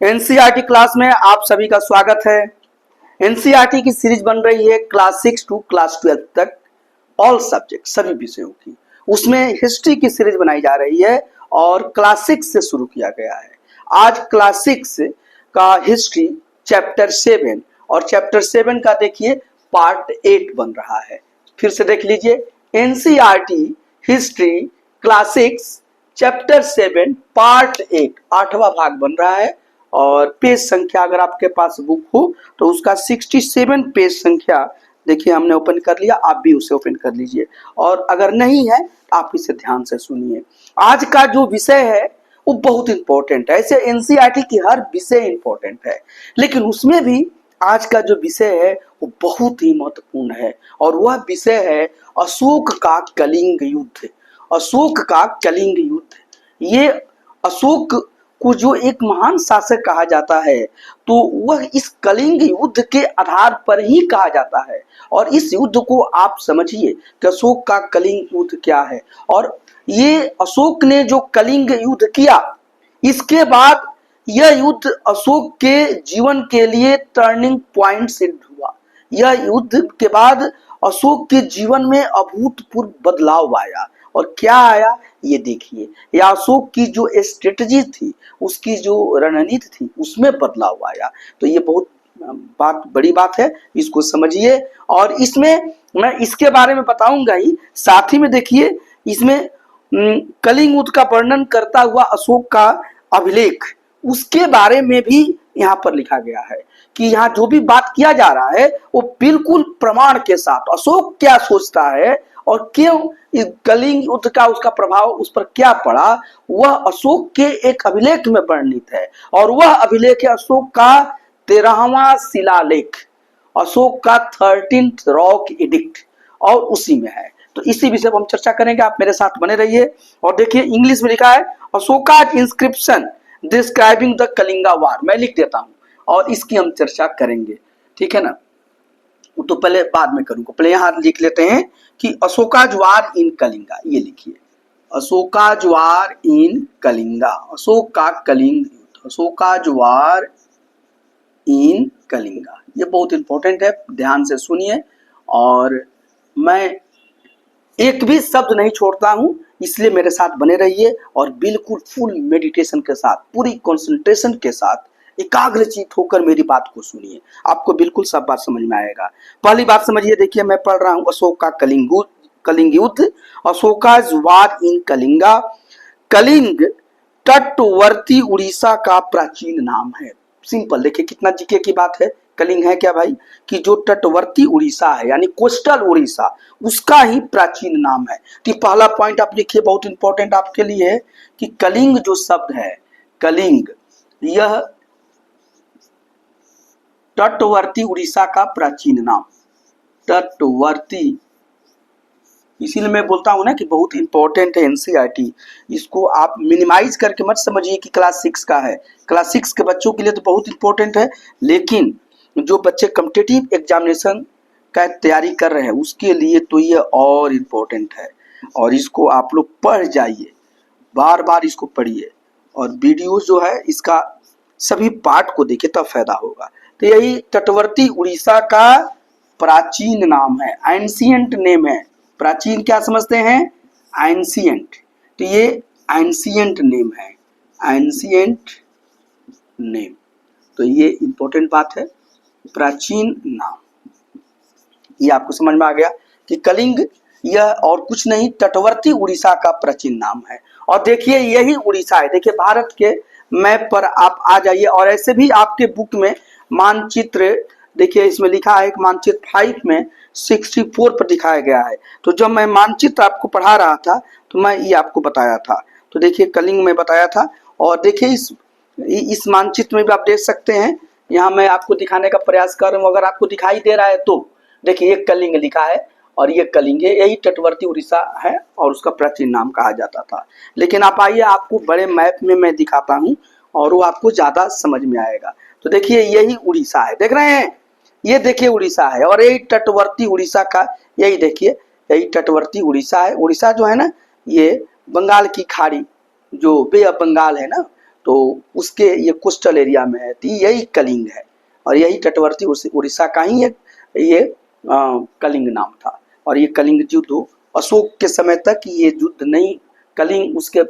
NCERT class में आप सभी का स्वागत है। एनसीईआरटी की सीरीज बन रही है क्लास 6 टू क्लास 12 तक, ऑल सब्जेक्ट सभी विषयों की। उसमें हिस्ट्री की सीरीज बनाई जा रही है और क्लास 6 से शुरू किया गया है। आज क्लास 6 का हिस्ट्री चैप्टर 7 और चैप्टर 7 का देखिए पार्ट 8 बन रहा है। फिर से देख लीजिए, NCERT history class 6 chapter 7 part 8 8वां भाग बन रहा है। और पेज संख्या अगर आपके पास बुक हो तो उसका 67 पेज संख्या देखिए हमने ओपन कर लिया, आप भी उसे ओपन कर लीजिए। और अगर नहीं है आप इसे ध्यान से सुनिए। आज का जो विषय है वो बहुत इंपॉर्टेंट है। ऐसे एनसीईआरटी की हर विषय इंपॉर्टेंट है, लेकिन उसमें भी आज का जो विषय है वो बहुत ही महत्वपूर्ण है और वह विषय है अशोक का कलिंग युद्ध। अशोक का कलिंग युद्ध। ये अशोक को जो एक महान शासक कहा जाता है तो वह इस कलिंग युद्ध के आधार पर ही कहा जाता है। और इस युद्ध को आप समझिए कि अशोक का कलिंग युद्ध क्या है। और ये अशोक ने जो कलिंग युद्ध किया, इसके बाद यह युद्ध अशोक के जीवन के लिए टर्निंग पॉइंट सिद्ध हुआ। यह युद्ध के बाद अशोक के जीवन में अभूतपूर्व बदलाव आया। और क्या आया ये देखिए, या अशोक की जो स्ट्रेटजी थी, उसकी जो रणनीति थी, उसमें बदलाव आया। तो ये बहुत बड़ी बात है, इसको समझिए। और इसमें मैं इसके बारे में बताऊंगा ही, साथ ही में देखिए इसमें कलिंग युद्ध का वर्णन करता हुआ अशोक का अभिलेख, उसके बारे में भी यहाँ पर लिखा गया है कि यहाँ जो भी बात किया जा रहा है वो बिल्कुल प्रमाण के साथ अशोक क्या सोचता है और क्यों इस कलिंग युद्ध का उसका प्रभाव उस पर क्या पड़ा, वह अशोक के एक अभिलेख में वर्णित है। और वह अभिलेख है अशोक का 13वां शिलालेख, अशोक का 13th रॉक एडिक्ट, और उसी में है। तो इसी विषय पर हम चर्चा करेंगे, आप मेरे साथ बने रहिए। और देखिए इंग्लिश में लिखा है Ashoka inscription describing the Kalinga war. मैं लिख देता हूं और इसकी हम चर्चा करेंगे, ठीक है ना। तो पहले बाद में करूंगा, पहले यहां लिख लेते हैं कि अशोकाज वार इन कलिंगा। ये लिखिए अशोकाज वार इन कलिंगा, अशोक का कलिंग युद्ध, अशोकाज वार इन कलिंगा। ये बहुत इंपॉर्टेंट है, ध्यान से सुनिए। और मैं एक भी शब्द नहीं छोड़ता हूं, इसलिए मेरे साथ बने रहिए और बिल्कुल फुल मेडिटेशन के साथ, पूरी कंसंट्रेशन के साथ एकाग्रचित होकर मेरी बात को सुनिए। आपको बिल्कुल सब बात समझ में आएगा। पहली बात समझिए, देखिए मैं पढ़ रहा हूं अशोक का कलिंग युद्ध, अशोकाज वार इन कलिंगा। कलिंग तटवर्ती उड़ीसा का प्राचीन नाम है। सिंपल, देखिए कितना जीके की बात है। कलिंग है क्या भाई, कि जो तटवर्ती उड़ीसा है यानी कोस्टल उड़ीसा, उसका ही प्राचीन नाम है। तो पहला पॉइंट आप लिखिए, बहुत इंपॉर्टेंट आपके लिए है कि कलिंग जो शब्द है, कलिंग, यह तटवर्ती उड़ीसा का प्राचीन नाम, तटवर्ती। इसीलिए मैं बोलता हूं ना कि बहुत इंपॉर्टेंट है एनसीईआरटी। इसको आप मिनिमाइज करके मत समझिए कि क्लास 6 का है। क्लास 6 के बच्चों के लिए तो बहुत इंपॉर्टेंट है, लेकिन जो बच्चे कॉम्पिटिटिव एग्जामिनेशन का तैयारी कर रहे हैं उसके लिए तो ये और इम्पोर्टेंट है। और इसको आप लोग पढ़ जाइए, बार बार इसको पढ़िए और वीडियो जो है इसका सभी पार्ट को देखिए, तब फायदा होगा। तो यही तटवर्ती उड़ीसा का प्राचीन नाम है, एंशिएंट नेम है। प्राचीन क्या समझते हैं, एंशिएंट। तो ये एंशिएंट नेम है, एंशिएंट नेम। तो ये इंपॉर्टेंट बात है, प्राचीन नाम। ये आपको समझ में आ गया कि कलिंग यह और कुछ नहीं, तटवर्ती उड़ीसा का प्राचीन नाम है। और देखिए यही उड़ीसा है, देखिए भारत के मैप पर आप आ जाइए। और ऐसे भी आपके बुक में मानचित्र देखिए, इसमें लिखा है कि मानचित्र 5 में 64 पर दिखाया गया है। तो जब मैं मानचित्र आपको पढ़ा रहा था तो मैं ये आपको बताया था। तो देखिए कलिंग में बताया था। और देखिए इस मानचित्र में भी आप देख सकते हैं, यहाँ मैं आपको दिखाने का प्रयास कर रहा हूँ, अगर आपको दिखाई दे रहा है तो देखिए ये कलिंग लिखा है और ये कलिंग है, यही तटवर्ती उड़ीसा है और उसका प्राचीन नाम कहा जाता था। लेकिन आप आइए, आपको बड़े मैप में मैं दिखाता हूँ और वो आपको ज्यादा समझ में आएगा। तो देखिए यही उड़ीसा है, देख रहे हैं, ये देखिए उड़ीसा है। और यही तटवर्ती उड़ीसा का, यही देखिए यही तटवर्ती उड़ीसा है। उड़ीसा जो है ना, ये बंगाल की खाड़ी, जो बे ऑफ बंगाल है ना, तो उसके ये कोस्टल एरिया में है, तो यही कलिंग है और यही तटवर्ती उड़ीसा का ही एक ये कलिंग नाम था। और ये कलिंग युद्ध अशोक के समय तक ये युद्ध नहीं, कलिंग उसके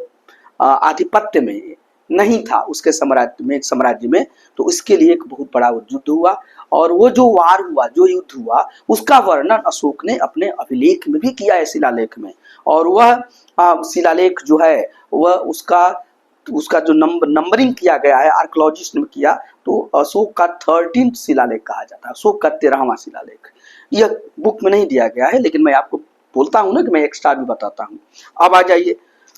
आधिपत्य में नहीं था, उसके साम्राज्य में। तो इसके लिए एक बहुत बड़ा युद्ध हुआ और वो जो वार हुआ, जो युद्ध हुआ, उसका वर्णन अशोक ने अपने अभिलेख में भी किया है, शिलालेख में। और वह शिलालेख जो है वह उसका जो नंबरिंग किया गया है, आर्कियोलॉजिस्ट ने किया, तो अशोक का 13 शिलालेख कहा जाता है, अशोक का 13वां शिलालेख। यह बुक में नहीं दिया गया है, लेकिन मैं आपको बोलता हूं ना कि मैं एक्स्ट्रा भी बताता हूं। अब आ जाइए,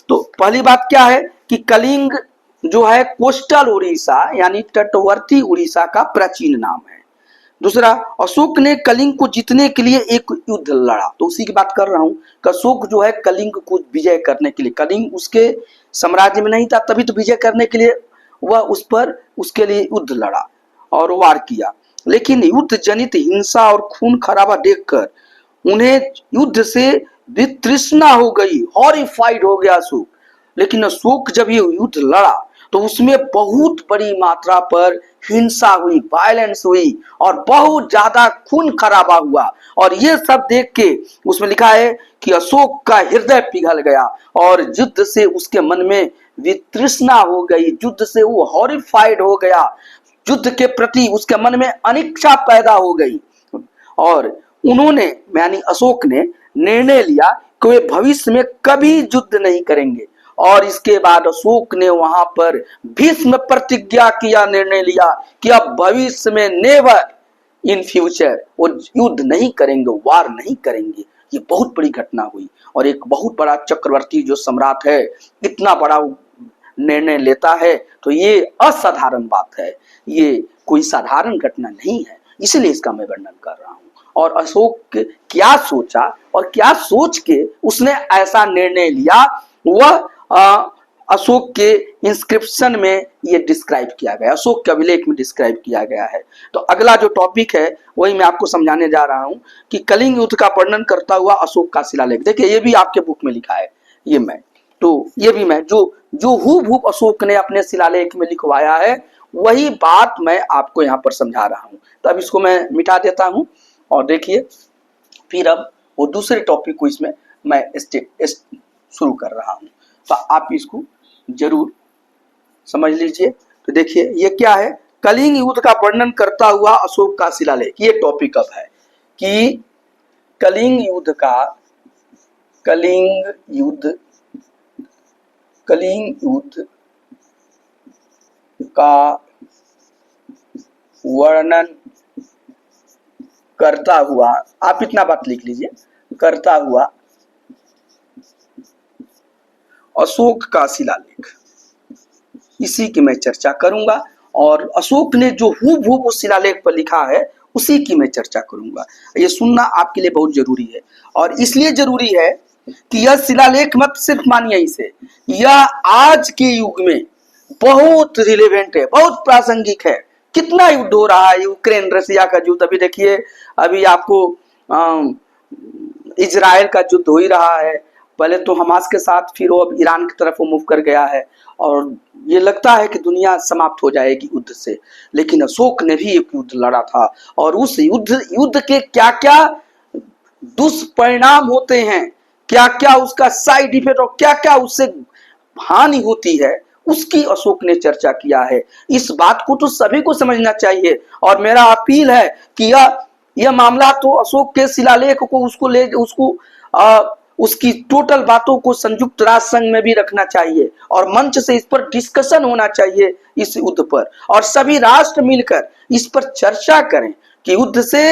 तो पहली बात क्या है कि कलिंग जो है कोस्टल उड़ीसा यानी तटवर्ती उड़ीसा का प्राचीन नाम है। दूसरा, अशोक ने कलिंग को जीतने के लिए एक युद्ध लड़ा, तो उसी की बात कर रहा हूं कि अशोक जो है कलिंग को विजय करने के लिए, कलिंग उसके साम्राज्य में नहीं था, तभी तो विजय करने के लिए वह उस पर उसके लिए युद्ध लड़ा और वार किया। लेकिन युद्ध जनित हिंसा और खून खराबा देखकर उन्हें युद्ध से वितृष्णा हो गई, हॉरिफाइड हो गया अशोक। लेकिन अशोक जब ये युद्ध लड़ा तो उसमें बहुत बड़ी मात्रा पर हिंसा हुई, वायलेंस हुई और बहुत ज्यादा खून खराबा हुआ। और ये सब देख के उसमें लिखा है कि अशोक का हृदय पिघल गया और युद्ध से उसके मन में वितृष्णा हो गई, युद्ध से वो हॉरिफाइड हो गया, युद्ध के प्रति उसके मन में अनिच्छा पैदा हो गई। और उन्होंने यानी अशोक ने निर्णय लिया कि वे भविष्य में कभी युद्ध नहीं करेंगे। और इसके बाद अशोक ने वहां पर भीष्म प्रतिज्ञा किया, निर्णय लिया कि अब भविष्य में नेवर इन फ्यूचर वो युद्ध नहीं करेंगे, वार नहीं करेंगे। ये बहुत बड़ी घटना हुई और एक बहुत बड़ा चक्रवर्ती जो सम्राट है इतना बड़ा निर्णय लेता है, तो ये असाधारण बात है, ये कोई साधारण घटना नहीं है, इसलिए इसका मैं वर्णन कर रहा हूं। और अशोक क्या सोचा और क्या सोच के उसने ऐसा निर्णय लिया, वह अशोक के इंस्क्रिप्शन में ये डिस्क्राइब किया गया, अशोक के अभिलेख में डिस्क्राइब किया गया है। तो अगला जो टॉपिक है वही मैं आपको समझाने जा रहा हूं कि कलिंग युद्ध का वर्णन करता हुआ अशोक का शिलालेख। देखिए ये भी आपके बुक में लिखा है, ये भी मैं जो हूबहू अशोक ने अपने शिलालेख में लिखवाया है वही बात मैं आपको यहाँ पर समझा रहा हूँ। तो अब इसको मैं मिटा देता हूँ और देखिए फिर अब वो दूसरे टॉपिक को इसमें मैं शुरू कर रहा हूँ, तो आप इसको जरूर समझ लीजिए। तो देखिए ये क्या है, कलिंग युद्ध का वर्णन करता हुआ अशोक का शिलालेख। ये टॉपिक अब है कि कलिंग युद्ध का वर्णन करता हुआ, आप इतना बात लिख लीजिए, करता हुआ अशोक का शिलालेख, इसी की मैं चर्चा करूंगा। और अशोक ने जो हूबहू उस शिलालेख पर लिखा है उसी की मैं चर्चा करूंगा। ये सुनना आपके लिए बहुत जरूरी है और इसलिए जरूरी है कि यह शिलालेख मत सिर्फ मानिए इसे, यह आज के युग में बहुत रिलेवेंट है, बहुत प्रासंगिक है। कितना युद्ध हो रहा है, यूक्रेन रसिया का युद्ध, अभी देखिए अभी आपको इजराइल का युद्ध हो ही रहा है, पहले तो हमास के साथ, फिर वो अब ईरान की तरफ वो मूव कर गया है और ये लगता है कि दुनिया समाप्त हो जाएगी युद्ध से। लेकिन अशोक ने भी एक युद्ध लड़ा था और उस युद्ध के क्या क्या दुष्परिणाम होते हैं, क्या क्या उसका साइड इफेक्ट और क्या क्या उससे हानि होती है, उसकी अशोक ने चर्चा किया है। इस बात को तो सभी को समझना चाहिए और मेरा अपील है कि यह मामला तो अशोक के शिलालेख को उसकी टोटल बातों को संयुक्त राष्ट्र संघ में भी रखना चाहिए और मंच से इस पर डिस्कशन होना चाहिए इस युद्ध पर, और सभी राष्ट्र मिलकर इस पर चर्चा करें कि युद्ध से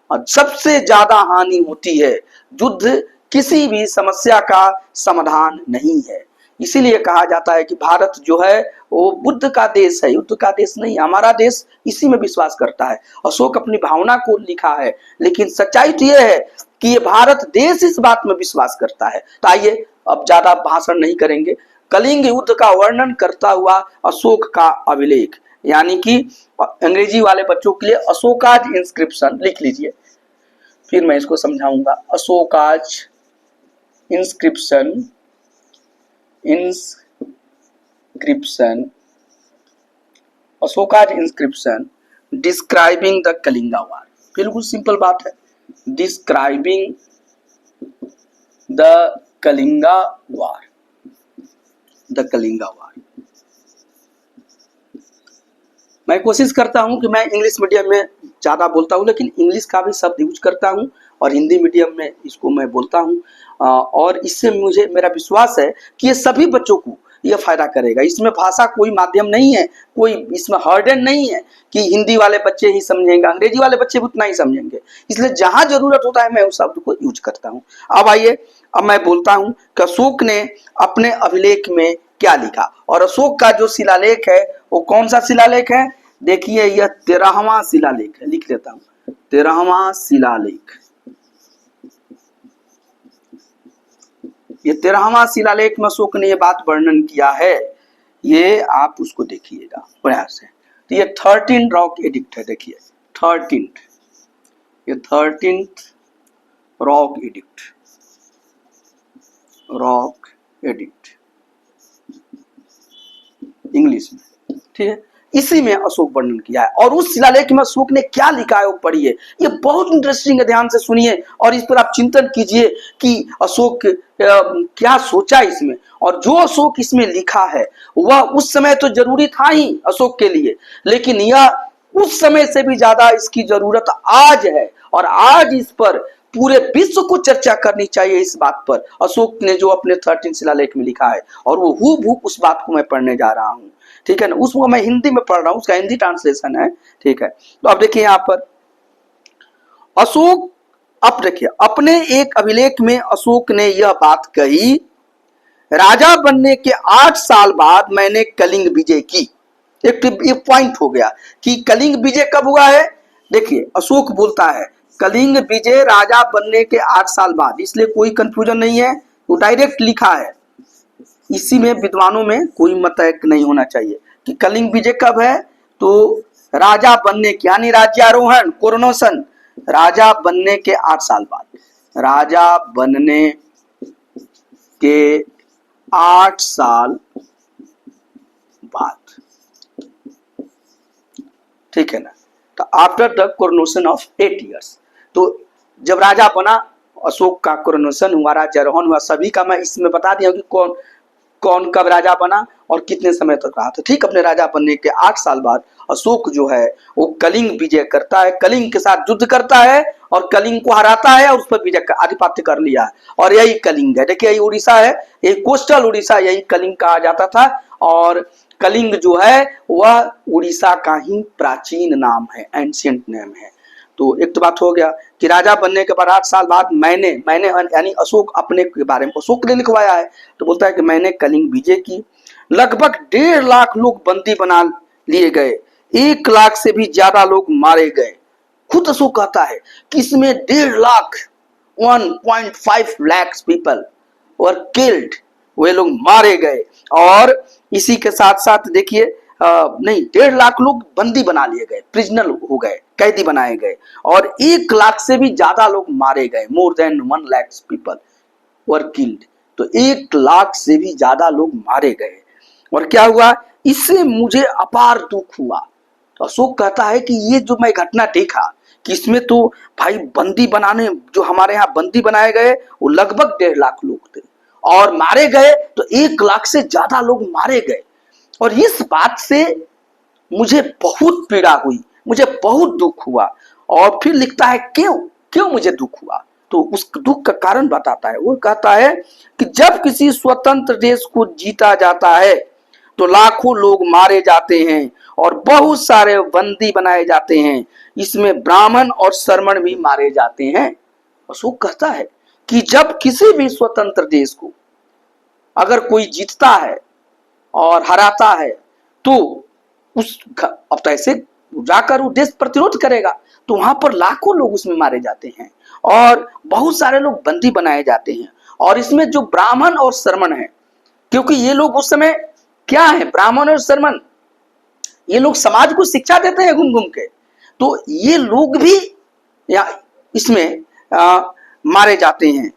सबसे ज्यादा हानि होती है, युद्ध किसी भी समस्या का समाधान नहीं है। इसीलिए कहा जाता है कि भारत जो है वो बुद्ध का देश है, युद्ध का देश नहीं। हमारा देश इसी में विश्वास करता है। अशोक अपनी भावना को लिखा है, लेकिन सच्चाई तो यह है कि ये भारत देश इस बात में विश्वास करता है। तो आइए अब ज्यादा भाषण नहीं करेंगे, कलिंग युद्ध का वर्णन करता हुआ अशोक का अभिलेख, यानी कि अंग्रेजी वाले बच्चों के लिए अशोकाज इंस्क्रिप्शन लिख लीजिए, फिर मैं इसको समझाऊंगा। Ashoka's inscription Ashoka's inscription describing the Kalinga war. बिल्कुल सिंपल बात है, describing the Kalinga war, the Kalinga war. मैं कोशिश करता हूं कि मैं इंग्लिश मीडियम में ज़्यादा बोलता हूं, लेकिन इंग्लिश का भी शब्द यूज करता हूं और हिंदी मीडियम में इसको मैं बोलता हूं, और इससे मुझे मेरा विश्वास है कि ये सभी बच्चों को यह फायदा करेगा। इसमें भाषा कोई माध्यम नहीं है, कोई इसमें हर्डन नहीं है कि हिंदी वाले बच्चे ही समझेंगे, अंग्रेजी वाले बच्चे भी उतना ही समझेंगे। इसलिए जहां जरूरत होता है मैं उस शब्द को यूज करता हूं। अब आइए, अब मैं बोलता हूं कि अशोक ने अपने अभिलेख में क्या लिखा, और अशोक का जो शिलालेख है वो कौन सा शिलालेख है? देखिए, यह 13वां शिलालेख है। लिख लेता हूं, 13वां शिलालेख। ये 13वां शिलालेख में अशोक ने ये बात वर्णन किया है, ये आप उसको देखिएगा प्रयास से। तो ये 13 रॉक एडिक्ट है, देखिए 13, ये 13th rock edict, rock edict English में, ठीक है। इसी में अशोक वर्णन किया है, और उस शिलालेख में अशोक ने क्या लिखा है वो पढ़िए, ये बहुत इंटरेस्टिंग है, ध्यान से सुनिए और इस पर आप चिंतन कीजिए कि अशोक क्या सोचा इसमें, और जो अशोक इसमें लिखा है वह उस समय तो जरूरी था ही अशोक के लिए, लेकिन यह उस समय से भी ज्यादा इसकी जरूरत आज है, और आज इस पर पूरे विश्व को चर्चा करनी चाहिए इस बात पर, अशोक ने जो अपने 13 शिलालेख में लिखा है। और वो हूबहू उस बात को मैं पढ़ने जा रहा हूं, ठीक है ना। उसको मैं हिंदी में पढ़ रहा हूं, उसका हिंदी ट्रांसलेशन है, ठीक है। तो अब देखिए यहां पर अशोक, अब देखिए अपने एक अभिलेख में अशोक ने यह बात कही, राजा बनने के 8 साल बाद मैंने कलिंग विजय की। एक पॉइंट हो गया कि कलिंग विजय कब हुआ है। देखिए अशोक बोलता है कलिंग विजय राजा बनने के 8 साल बाद, इसलिए कोई कंफ्यूजन नहीं है, वो डायरेक्ट लिखा है। इसी में विद्वानों में कोई मत नहीं होना चाहिए कि कलिंग विजय कब है, तो राजा बनने के यानी राज्यारोहण कोरोनेशन, राजा बनने के 8 साल बाद, राजा बनने के 8 साल बाद, ठीक है ना। तो after the coronation of 8 years, तो जब राजा बना, अशोक का कोरोनेशन हुआ, राज्यारोहण हुआ, सभी का मैं इसमें बता दिया कि कौन कौन कब राजा बना और कितने समय तक रहा था। ठीक, अपने राजा बनने के 8 साल बाद अशोक जो है वो कलिंग विजय करता है, कलिंग के साथ युद्ध करता है और कलिंग को हराता है और उस पर विजय आधिपत्य कर लिया है, और यही कलिंग है। देखिए यही उड़ीसा है, यही कोस्टल उड़ीसा, यही कलिंग कहा जाता था, और कलिंग जो है वह उड़ीसा का ही प्राचीन नाम है, एंशिएंट नेम है। तो एक तो बात हो गया कि राजा बनने के बाद 8 साल बाद मैंने यानी अशोक अपने के बारे में अशोक ने लिखवाया है, तो बोलता है कि मैंने कलिंग विजय की, लगभग 1.5 लाख लोग बंदी बना लिए गए, 1 लाख से भी ज्यादा लोग मारे गए। खुद अशोक कहता है कि इसमें 1.5 lakh 1.5 lakh people were killed, वे लोग मारे गए, और इसी के साथ साथ देखिए नहीं 1.5 लाख लोग बंदी बना लिए गए, प्रिजनर हो गए, कैदी बनाए गए, और 1 लाख से भी ज्यादा लोग मारे गए, more than 1 lakh people were killed. तो 1 लाख से भी ज्यादा लोग मारे गए, और क्या हुआ, इससे मुझे अपार दुख हुआ। तो अशोक कहता है कि ये जो मैं घटना देखा कि इसमें तो भाई बंदी बनाने, जो हमारे यहाँ बंदी बनाए गए वो लगभग 1.5 लाख लोग थे, और मारे गए तो 1 लाख से ज्यादा लोग मारे गए, और इस बात से मुझे बहुत पीड़ा हुई, मुझे बहुत दुख हुआ। और फिर लिखता है क्यों क्यों मुझे दुख हुआ, तो उस दुख का कारण बताता है। वो कहता है कि जब किसी स्वतंत्र देश को जीता जाता है तो लाखों लोग मारे जाते हैं और बहुत सारे बंदी बनाए जाते हैं, इसमें ब्राह्मण और शर्मण भी मारे जाते हैं। अशोक कहता है कि जब किसी भी स्वतंत्र देश को अगर कोई जीतता है और हराता है तो उस अब तो ऐसे जाकर वो देश प्रतिरोध करेगा, तो वहां पर लाखों लोग उसमें मारे जाते हैं और बहुत सारे लोग बंदी बनाए जाते हैं। और इसमें जो ब्राह्मण और शर्मण है, क्योंकि ये लोग उस समय क्या है, ब्राह्मण और शर्मण, ये लोग समाज को शिक्षा देते हैं घूम घूम के, तो ये लोग भी या इसमें मारे जाते हैं।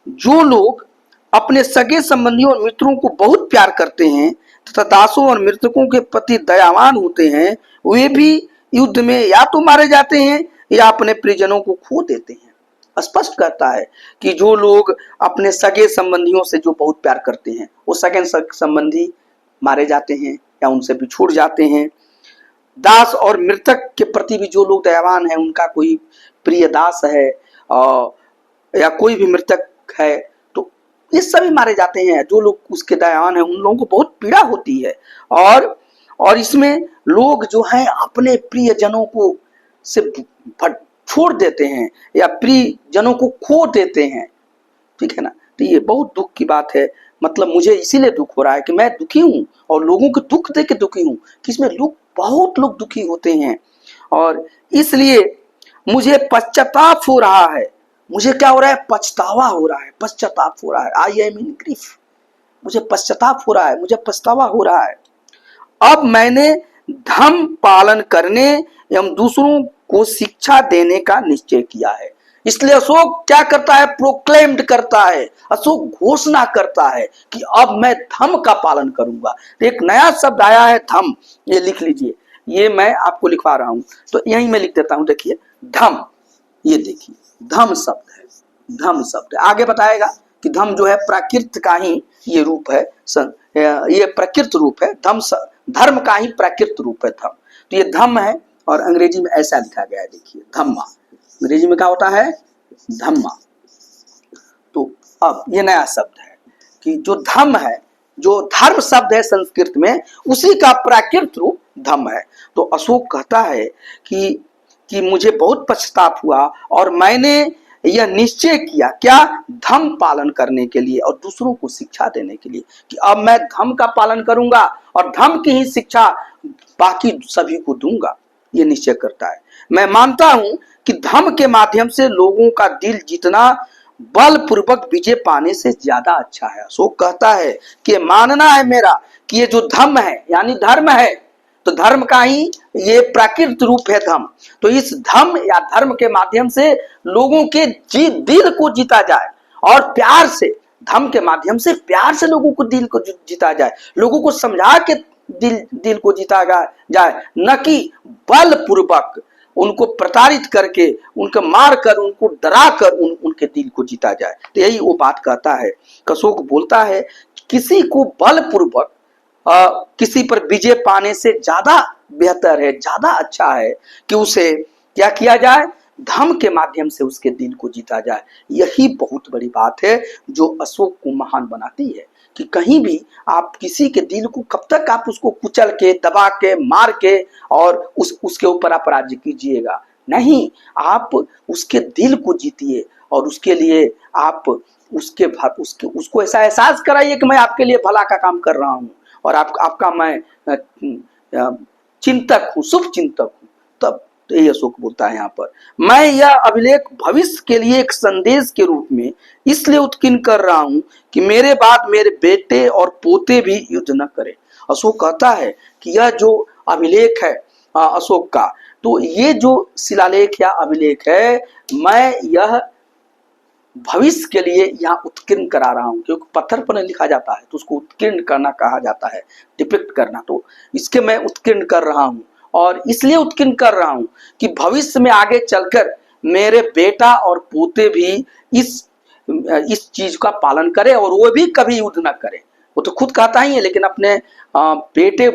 जो लोग अपने सगे संबंधियों और मित्रों को बहुत प्यार करते हैं तथा दासों और मृतकों के प्रति दयावान होते हैं, वे भी युद्ध में या तो मारे जाते हैं या अपने परिजनों को खो देते हैं। स्पष्ट करता है कि जो लोग अपने सगे संबंधियों से जो बहुत प्यार करते हैं, वो सगे संबंधी मारे जाते हैं या उनसे बिछुड़ जाते हैं। दास और मृतक के प्रति भी जो लोग दयावान हैं, उनका कोई प्रिय दास है या कोई भी मृतक है, तो ये सभी मारे जाते हैं। जो लोग उसके दयावान हैं, उन लोगों को बहुत पीड़ा होती है। और इसमें लोग जो हैं अपने प्रिय जनों को से छोड़ देते हैं या प्रिय जनों को खो देते हैं, ठीक है ना। तो ये बहुत दुख की बात है। मतलब मुझे इसीलिए दुख हो रहा है कि मैं दुखी हूँ और लोगों को दुख दे के दुखी हूँ कि इसमें लोग बहुत लोग दुखी होते हैं, और इसलिए मुझे पश्चाताप हो रहा है। मुझे क्या हो रहा है? पछतावा हो रहा है, पश्चाताप हो रहा है। I am in grief. मुझे पश्चाताप हो रहा है, मुझे पछतावा हो रहा है। अब मैंने धर्म पालन करने एवं दूसरों को शिक्षा देने का निश्चय किया है। इसलिए अशोक क्या करता है? प्रोक्लेम्ड करता है, अशोक घोषणा करता है कि अब मैं धर्म का पालन करूंगा। एक नया शब्द आया है धर्म, ये लिख लीजिए, ये मैं आपको लिखवा रहा हूं, तो यहीं मैं लिख देता हूं। देखिए धर्म, ये देखिए धर्म शब्द है, धर्म शब्द आगे बताएगा कि धर्म जो है प्राकृत का ही ये रूप है, ये प्रकृत रूप है। धर्म का ही प्राकृत रूप है धर्म। तो ये धर्म है और अंग्रेजी में ऐसा लिखा गया है, देखिए धम्मा। अंग्रेजी में क्या होता है? धम्मा। तो अब ये नया शब्द है कि जो धर्म है, जो धर्म शब्द है संस्कृत में, उसी का प्राकृत रूप धर्म है। तो अशोक कहता है कि मुझे बहुत पछतावा हुआ और मैंने यह निश्चय किया, क्या? धर्म पालन करने के लिए और दूसरों को शिक्षा देने के लिए, कि अब मैं धर्म का पालन करूंगा और धर्म की ही शिक्षा बाकी सभी को दूंगा। ये निश्चय करता है। मैं मानता हूं कि धर्म के माध्यम से लोगों का दिल जीतना बलपूर्वक विजय पाने से ज्यादा अच्छा है। अशोक कहता है कि मानना है मेरा कि ये जो धर्म है, यानी धर्म है, तो धर्म का ही ये प्राकृत रूप है धर्म। तो इस धर्म या धर्म के माध्यम से लोगों के दिल को जीता जाए, और प्यार से, धर्म के माध्यम से प्यार से लोगों को दिल को जीता जाए, लोगों को समझा के दिल को जीता जाए, न कि बलपूर्वक उनको प्रताड़ित करके, उनको मार कर, उनको डरा कर उनके दिल को जीता जाए। तो यही वो बात कहता है। अशोक बोलता है किसी को बलपूर्वक किसी पर विजय पाने से ज्यादा बेहतर है, ज्यादा अच्छा है कि उसे क्या किया जाए? धर्म के माध्यम से उसके दिल को जीता जाए। यही बहुत बड़ी बात है जो अशोक को महान बनाती है, कि कहीं भी आप किसी के दिल को, कब तक आप उसको कुचल के, दबा के, मार के और उसके ऊपर आप राज्य कीजिएगा? नहीं, आप उसके दिल को जीतिए और उसके लिए आप उसको ऐसा एहसास कराइए कि मैं आपके लिए भला का काम कर रहा हूं और आपका मैं चिंतक हूं, शुभ चिंतक हूं। तब तो ये अशोक बोलता है यहाँ पर, मैं यह अभिलेख भविष्य के लिए एक संदेश के रूप में इसलिए उत्कीर्ण कर रहा हूं कि मेरे बाद मेरे बेटे और पोते भी युद्ध न करें। अशोक कहता है कि यह जो अभिलेख है अशोक का, तो ये जो शिलालेख या अभिलेख है, मैं यह भविष्य के लिए यहाँ उत्कीर्ण करा रहा हूं, क्योंकि पत्थर पर लिखा जाता है तो उसको उत्कीर्ण करना कहा जाता है, डिपिक्ट करना। तो इसके मैं उत्कीर्ण कर रहा हूं, और इसलिए उत्कीर्ण कर रहा हूं कि भविष्य में आगे चलकर मेरे बेटा और पोते भी इस चीज का पालन करें और वो भी कभी युद्ध न करें। वो तो खुद कहता ही है, लेकिन अपने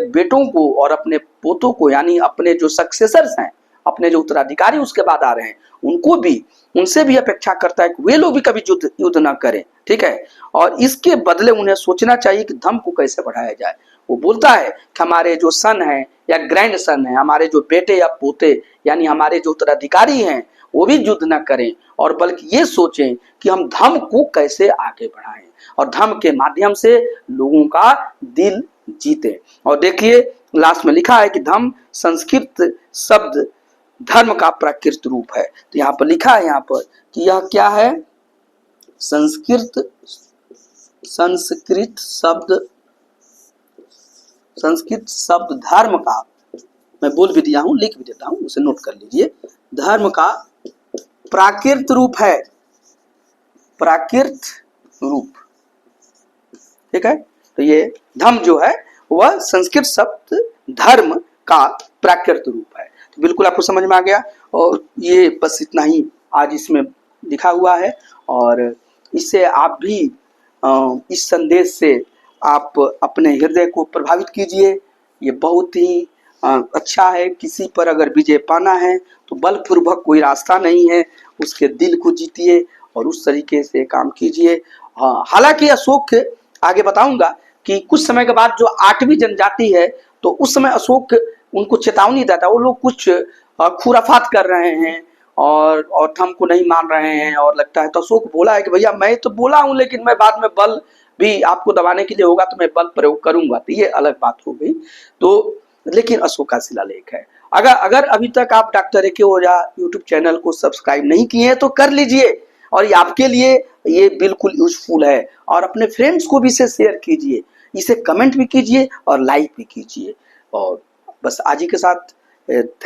बेटों को और अपने पोतों को, यानी अपने जो सक्सेसर्स हैं, अपने जो उत्तराधिकारी उसके बाद आ रहे हैं, उनको भी, उनसे भी अपेक्षा करता है कि वे लोग भी कभी युद्ध ना करें, ठीक है। और इसके बदले उन्हें सोचना चाहिए कि धर्म को कैसे बढ़ाया जाए। वो बोलता है कि हमारे जो सन है या ग्रैंड सन है, हमारे जो बेटे या पोते, यानी हमारे जो उत्तराधिकारी हैं, वो भी युद्ध ना करें, और बल्कि ये सोचें कि हम धर्म को कैसे आगे बढ़ाएं और धर्म के माध्यम से लोगों का दिल जीते। और देखिए लास्ट में लिखा है कि धर्म संस्कृत शब्द धर्म का प्राकृत रूप है। तो यहाँ पर लिखा है यहाँ पर कि यह क्या है? संस्कृत शब्द धर्म का, मैं बोल भी दिया हूं, लिख भी देता हूं, उसे नोट कर लीजिए। धर्म का प्राकृत रूप है, प्राकृत रूप, ठीक है। तो ये धर्म जो है वह संस्कृत शब्द धर्म का प्राकृत रूप है। तो बिल्कुल आपको समझ में आ गया, और ये बस इतना ही आज इसमें लिखा हुआ है। और इससे आप भी इस संदेश से आप अपने हृदय को प्रभावित कीजिए। ये बहुत ही अच्छा है। किसी पर अगर विजय पाना है तो बलपूर्वक कोई रास्ता नहीं है, उसके दिल को जीतिए और उस तरीके से काम कीजिए। हालांकि अशोक, आगे बताऊंगा कि कुछ समय के बाद जो 8वीं जनजाति है, तो उस समय अशोक उनको चेतावनी देता है। वो लोग कुछ खुराफात कर रहे हैं और हमको नहीं मान रहे हैं और लगता है, तो अशोक बोला है कि भैया मैं तो बोला हूं, लेकिन मैं बाद में बल भी आपको दबाने के लिए होगा तो मैं बल प्रयोग करूंगा। तो ये अलग बात हो गई। तो लेकिन अशोक का शिलालेख है। अगर अभी तक आप डॉक्टर ए के ओझा यूट्यूब चैनल को सब्सक्राइब नहीं किए हैं तो कर लीजिए, और ये आपके लिए ये बिल्कुल यूजफुल है। और अपने फ्रेंड्स को भी इसे शेयर कीजिए, इसे कमेंट भी कीजिए और लाइक भी कीजिए। और बस आज ही के साथ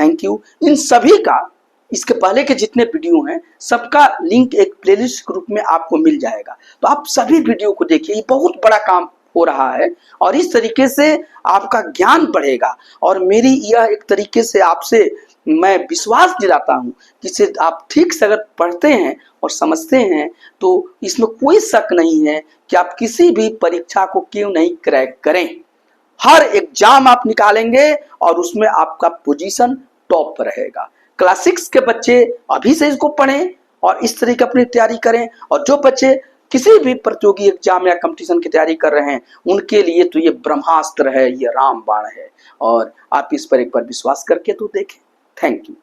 थैंक यू। इन सभी का, इसके पहले के जितने वीडियो हैं सबका लिंक एक प्लेलिस्ट ग्रुप में आपको मिल जाएगा, तो आप सभी वीडियो को देखिए। ये बहुत बड़ा काम हो रहा है और इस तरीके से आपका ज्ञान बढ़ेगा। और मेरी यह एक तरीके से आपसे मैं विश्वास दिलाता हूं कि इसे आप ठीक से अगर पढ़ते हैं और समझते हैं तो इसमें कोई शक नहीं है कि आप किसी भी परीक्षा को क्यों नहीं क्रैक करें। हर एग्जाम आप निकालेंगे और उसमें आपका पोजीशन टॉप पर रहेगा। क्लास 6 के बच्चे अभी से इसको पढ़ें और इस तरह की अपनी तैयारी करें। और जो बच्चे किसी भी प्रतियोगी एग्जाम या कंपटीशन की तैयारी कर रहे हैं उनके लिए तो ये ब्रह्मास्त्र है, ये रामबाण है। और आप इस पर एक बार विश्वास करके तो देखें। Thank you.